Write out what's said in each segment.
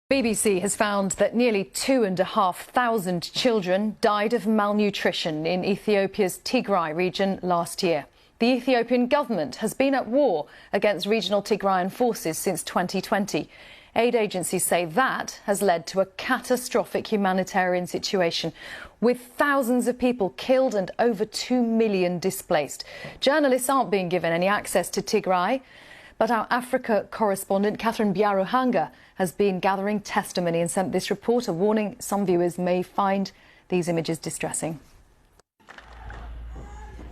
BBC has found that nearly 2,500 children died of malnutrition in Ethiopia's Tigray region last year. The Ethiopian government has been at war against regional Tigrayan forces since 2020. Aid agencies say that has led to a catastrophic humanitarian situation, with thousands of people killed and over 2 million displaced. Journalists aren't being given any access to Tigray, but our Africa correspondent Catherine Biaruhanga has been gathering testimony and sent this reporter, warning some viewers may find these images distressing.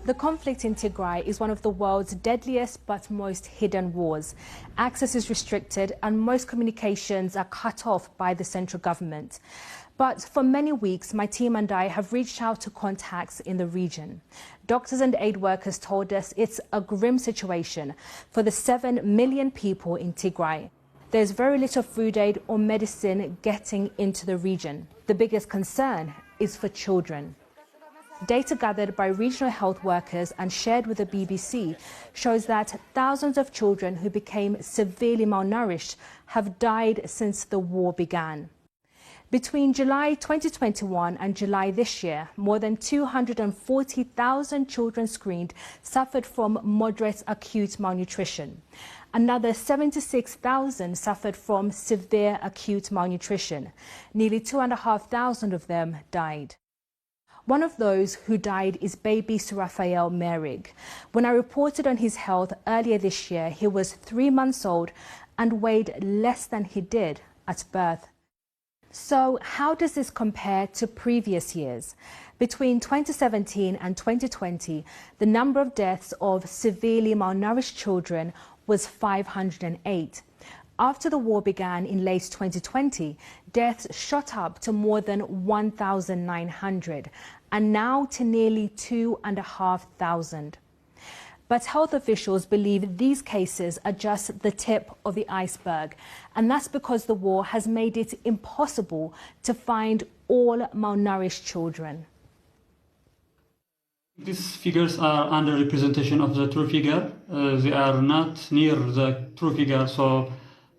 The conflict in Tigray is one of the world's deadliest but most hidden wars. Access is restricted and most communications are cut off by the central government. But for many weeks, my team and I have reached out to contacts in the region. Doctors and aid workers told us it's a grim situation for the 7 million people in Tigray. There's very little food aid or medicine getting into the region. The biggest concern is for children. Data gathered by regional health workers and shared with the BBC shows that thousands of children who became severely malnourished have died since the war began. Between July 2021 and July this year, more than 240,000 children screened suffered from moderate acute malnutrition. Another 76,000 suffered from severe acute malnutrition. Nearly 2,500 of them died. One of those who died is baby Raphael Merig. When I reported on his health earlier this year, he was 3 months old and weighed less than he did at birth. So how does this compare to previous years? Between 2017 and 2020, the number of deaths of severely malnourished children was 508. After the war began in late 2020, deaths shot up to more than 1,900 and now to nearly 2,500. But health officials believe these cases are just the tip of the iceberg, and that's because the war has made it impossible to find all malnourished children. These figures are underrepresentation of the true figure. They are not near the true figure, so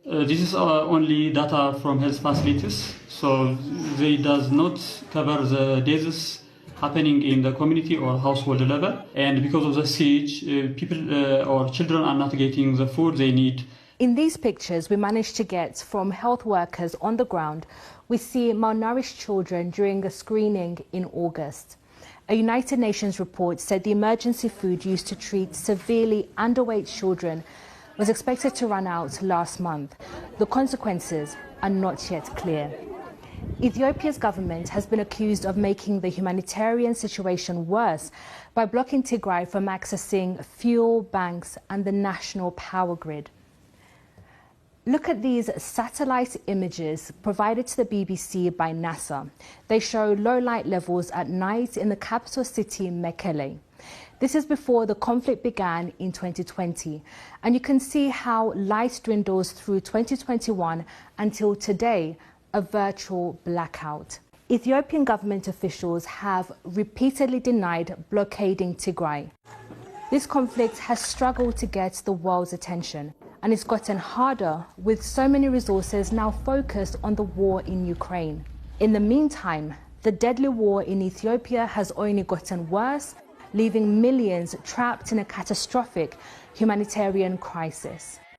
this is only data from health facilities, so they does not cover the deaths happening in the community or household level, and because of the siege, people or children are not getting the food they need. In these pictures we managed to get from health workers on the ground, we see malnourished children during a screening in August. A United Nations report said the emergency food used to treat severely underweight children was expected to run out last month. The consequences are not yet clear. Ethiopia's government has been accused of making the humanitarian situation worse by blocking Tigray from accessing fuel, banks and the national power grid. Look at these satellite images provided to the BBC by NASA. They show low light levels at night in the capital city, Mekelle. This is before the conflict began in 2020, and you can see how light dwindles through 2021 until today, a virtual blackout. Ethiopian government officials have repeatedly denied blockading Tigray. This conflict has struggled to get the world's attention, and it's gotten harder with so many resources now focused on the war in Ukraine. In the meantime, the deadly war in Ethiopia has only gotten worse, leaving millions trapped in a catastrophic humanitarian crisis.